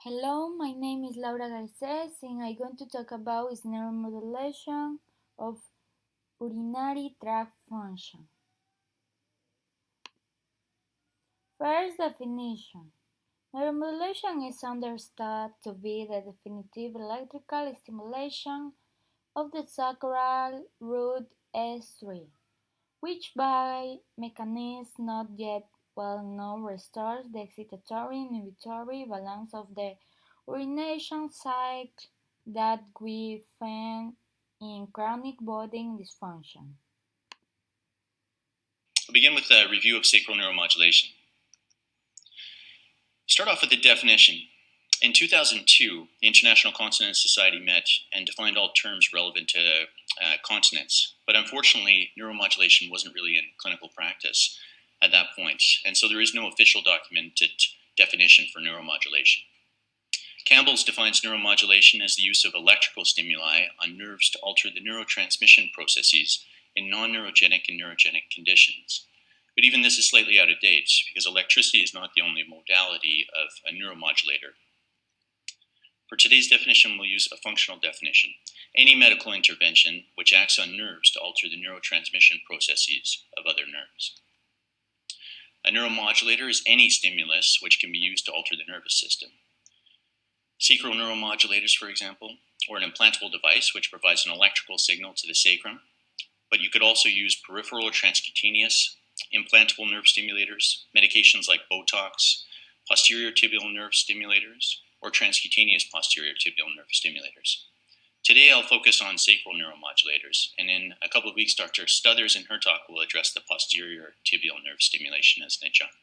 Hello, my name is Laura Garces and I'm going to talk about is neuromodulation of urinary tract function. First definition. Neuromodulation is understood to be the definitive electrical stimulation of the sacral root S3, which by mechanism not yet well known restores the excitatory-inhibitory balance of the urination cycle that we find in chronic body dysfunction. We'll begin with a review of sacral neuromodulation. Start off with the definition. In 2002, the International Continence Society met and defined all terms relevant to continence, but unfortunately, neuromodulation wasn't really in clinical practice at that point, and so there is no official documented definition for neuromodulation. Campbell's defines neuromodulation as the use of electrical stimuli on nerves to alter the neurotransmission processes in non-neurogenic and neurogenic conditions. But even this is slightly out of date because electricity is not the only modality of a neuromodulator. For today's definition, we'll use a functional definition. Any medical intervention which acts on nerves to alter the neurotransmission processes of other nerves. A neuromodulator is any stimulus which can be used to alter the nervous system. Sacral neuromodulators, for example, or an implantable device which provides an electrical signal to the sacrum, but you could also use peripheral or transcutaneous implantable nerve stimulators, medications like Botox, posterior tibial nerve stimulators, or transcutaneous posterior tibial nerve stimulators. Today I'll focus on sacral neuromodulators, and in a couple of weeks Dr. Stuthers in her talk will address the posterior tibial nerve stimulation as an adjunct.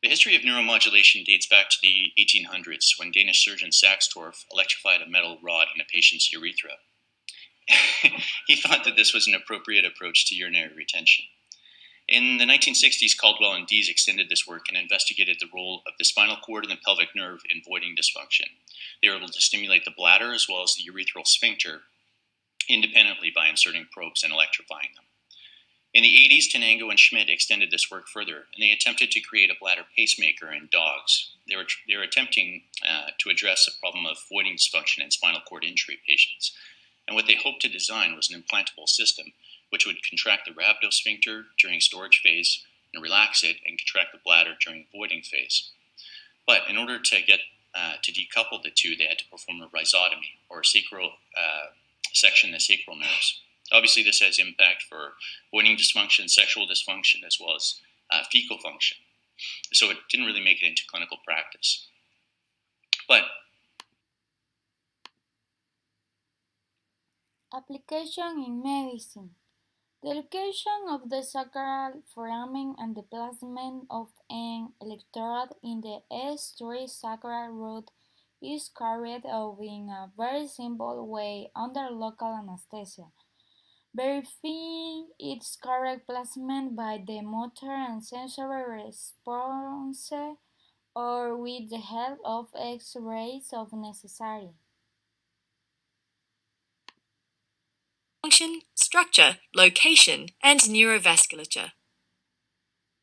The history of neuromodulation dates back to the 1800s when Danish surgeon Saxtorph electrified a metal rod in a patient's urethra. He thought that this was an appropriate approach to urinary retention. In the 1960s, Caldwell and Dease extended this work and investigated the role of the spinal cord and the pelvic nerve in voiding dysfunction. They were able to stimulate the bladder as well as the urethral sphincter independently by inserting probes and electrifying them. In the 80s, Tenango and Schmidt extended this work further, and they attempted to create a bladder pacemaker in dogs. They were attempting to address the problem of voiding dysfunction in spinal cord injury patients. And what they hoped to design was an implantable system which would contract the rhabdosphincter during storage phase and relax it and contract the bladder during voiding phase. But in order to get to decouple the two, they had to perform a rhizotomy, or sacral section the sacral nerves. Obviously, this has impact for voiding dysfunction, sexual dysfunction, as well as fecal function. So it didn't really make it into clinical practice. But Application in medicine. The location of the sacral foramen and the placement of an electrode in the S3 sacral root is carried out in a very simple way under local anesthesia, verifying its correct placement by the motor and sensory response or with the help of X-rays if necessary. Function, structure, location, and neurovasculature.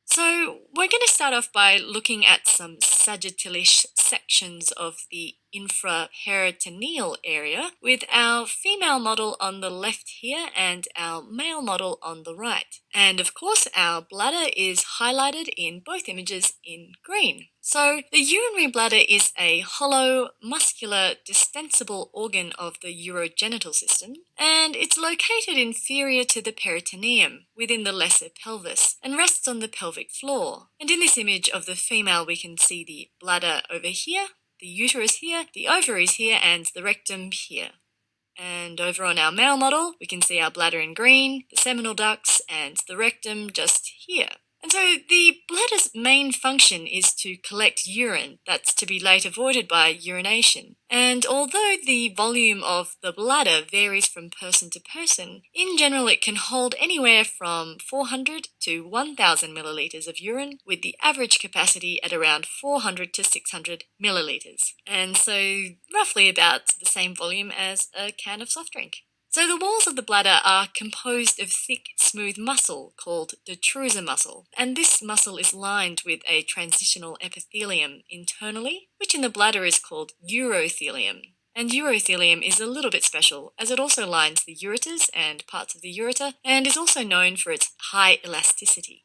So we're going to start off by looking at some sagittalish sections of the infraperitoneal area with our female model on the left here and our male model on the right. And of course our bladder is highlighted in both images in green. So the urinary bladder is a hollow, muscular, distensible organ of the urogenital system, and it's located inferior to the peritoneum within the lesser pelvis and rests on the pelvic floor. And in this image of the female, we can see the bladder over here, the uterus here, the ovaries here, and the rectum here. And over on our male model, we can see our bladder in green, the seminal ducts, and the rectum just here. And so the bladder's main function is to collect urine that's to be later voided by urination. And although the volume of the bladder varies from person to person, in general it can hold anywhere from 400 to 1,000 milliliters of urine, with the average capacity at around 400 to 600 milliliters. And so roughly about the same volume as a can of soft drink. So the walls of the bladder are composed of thick, smooth muscle called detrusor muscle, and this muscle is lined with a transitional epithelium internally, which in the bladder is called urothelium. And urothelium is a little bit special as it also lines the ureters and parts of the ureter and is also known for its high elasticity.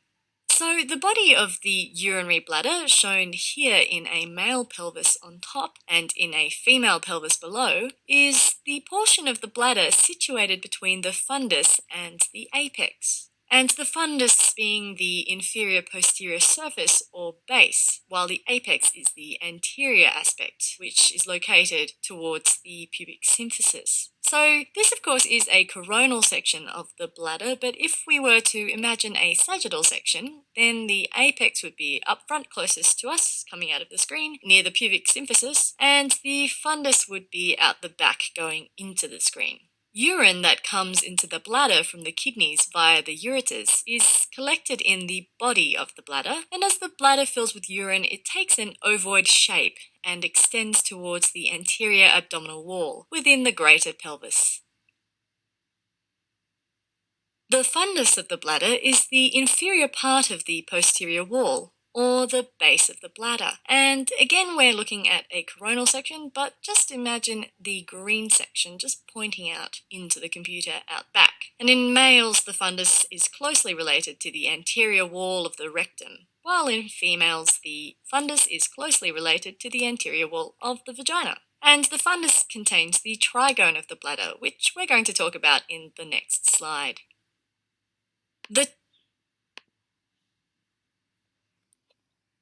So the body of the urinary bladder, shown here in a male pelvis on top and in a female pelvis below, is the portion of the bladder situated between the fundus and the apex. And the fundus being the inferior posterior surface or base, while the apex is the anterior aspect, which is located towards the pubic symphysis. So this, of course, is a coronal section of the bladder, but if we were to imagine a sagittal section, then the apex would be up front closest to us, coming out of the screen, near the pubic symphysis, and the fundus would be out the back going into the screen. Urine that comes into the bladder from the kidneys via the ureters is collected in the body of the bladder, and as the bladder fills with urine, it takes an ovoid shape and extends towards the anterior abdominal wall within the greater pelvis. The fundus of the bladder is the inferior part of the posterior wall, or the base of the bladder. And again, we're looking at a coronal section, but just imagine the green section just pointing out into the computer out back. And in males, the fundus is closely related to the anterior wall of the rectum, while in females, the fundus is closely related to the anterior wall of the vagina. And the fundus contains the trigone of the bladder, which we're going to talk about in the next slide.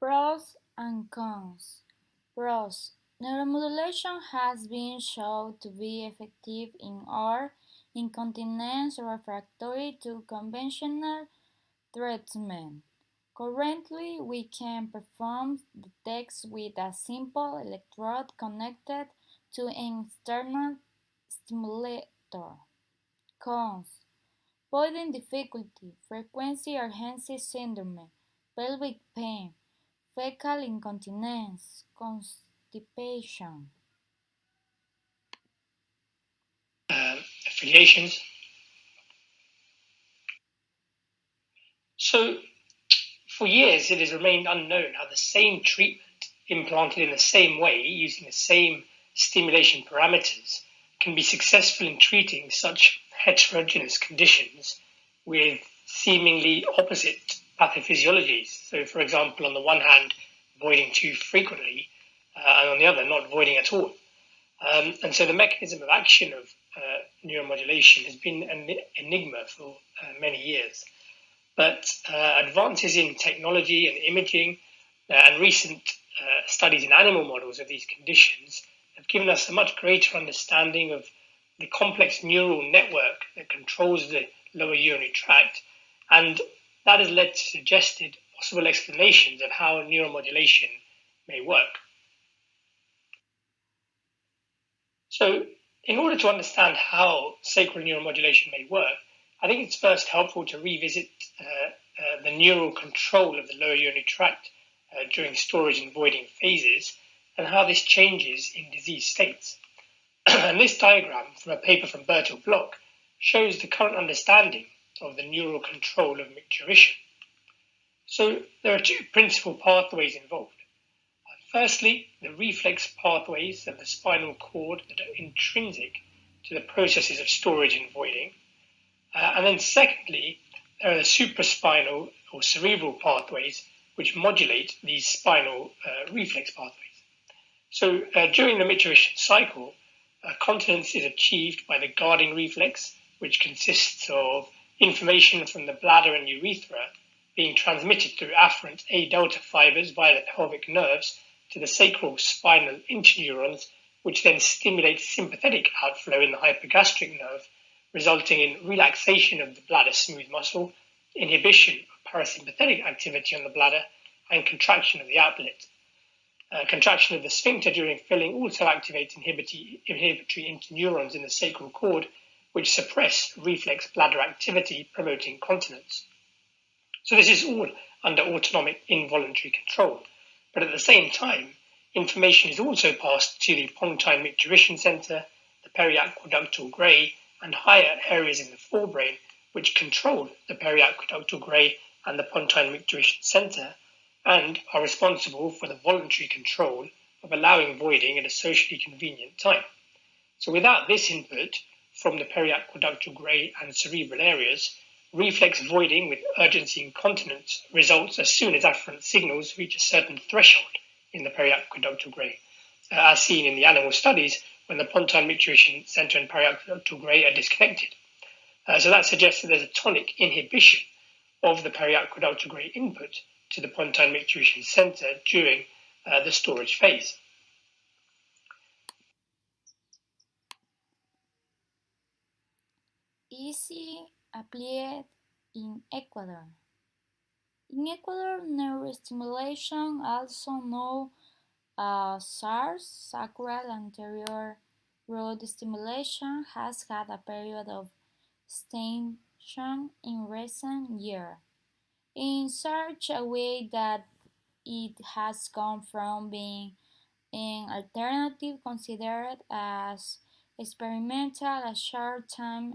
Pros and cons. Pros. Neuromodulation has been shown to be effective in or incontinence refractory to conventional treatment. Currently, we can perform the test with a simple electrode connected to an external stimulator. Cons. Voiding difficulty, frequency urgency syndrome, pelvic pain, fecal incontinence, constipation. Affiliations. So, for years, it has remained unknown how the same treatment, implanted in the same way, using the same stimulation parameters, can be successful in treating such heterogeneous conditions with seemingly opposite pathophysiologies. So, for example, on the one hand, voiding too frequently, and on the other, not voiding at all. And so the mechanism of action of neuromodulation has been an enigma for many years. But advances in technology and imaging and recent studies in animal models of these conditions have given us a much greater understanding of the complex neural network that controls the lower urinary tract, and that has led to suggested possible explanations of how neuromodulation may work. So, in order to understand how sacral neuromodulation may work, I think it's first helpful to revisit the neural control of the lower urinary tract during storage and voiding phases and how this changes in disease states. And this diagram from a paper from Bertil Bloch shows the current understanding of the neural control of micturition. So there are two principal pathways involved. Firstly, the reflex pathways of the spinal cord that are intrinsic to the processes of storage and voiding. And then secondly, there are the supraspinal or cerebral pathways which modulate these spinal reflex pathways. So during the micturition cycle, continence is achieved by the guarding reflex, which consists of information from the bladder and urethra being transmitted through afferent A delta fibers via the pelvic nerves to the sacral spinal interneurons, which then stimulate sympathetic outflow in the hypogastric nerve, resulting in relaxation of the bladder smooth muscle, inhibition of parasympathetic activity on the bladder, and contraction of the outlet. Contraction of the sphincter during filling also activates inhibitory interneurons in the sacral cord, which suppress reflex bladder activity, promoting continence. So this is all under autonomic involuntary control. But at the same time, information is also passed to the pontine micturition center, the periaqueductal gray, and higher areas in the forebrain, which control the periaqueductal gray and the pontine micturition center, and are responsible for the voluntary control of allowing voiding at a socially convenient time. So without this input from the periaqueductal gray and cerebral areas, reflex voiding with urgency incontinence results as soon as afferent signals reach a certain threshold in the periaqueductal gray, as seen in the animal studies when the pontine micturition center and periaqueductal gray are disconnected. So that suggests that there's a tonic inhibition of the periaqueductal gray input to the pontine micturition center during the storage phase. Easy applied in Ecuador. In Ecuador, neurostimulation, also known as SARS, sacral anterior root stimulation, has had a period of extension in recent years, in such a way that it has gone from being an alternative considered as experimental a short time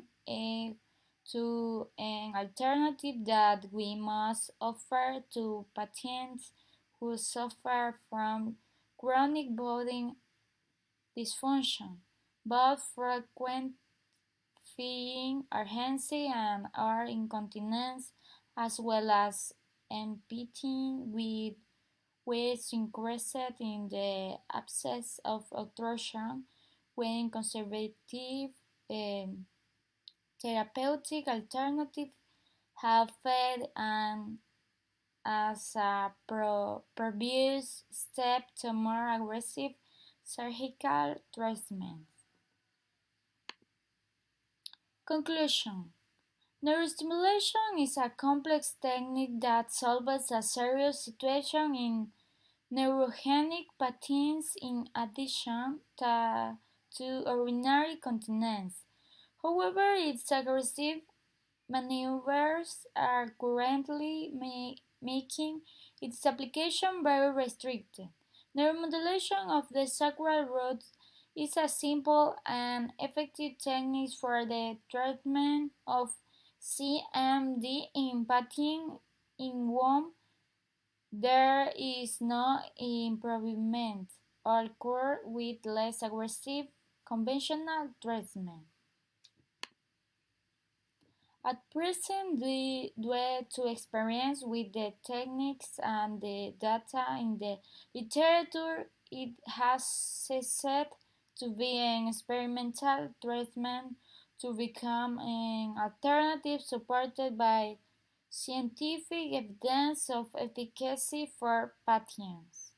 to an alternative that we must offer to patients who suffer from chronic body dysfunction, both frequent feeding urgency and or incontinence, as well as emptying with increased in the absence of obstruction when conservative therapeutic alternatives have failed and as a previous step to more aggressive surgical treatment. Conclusion. Neurostimulation is a complex technique that solves a serious situation in neurogenic patterns in addition to urinary continence. However, its aggressive maneuvers are currently making its application very restricted. Neuromodulation of the sacral roots is a simple and effective technique for the treatment of CMD in pain in whom there is no improvement or occur with less aggressive conventional treatment. At present, due to experience with the techniques and the data in the literature, it has ceased to be an experimental treatment to become an alternative supported by scientific evidence of efficacy for patients.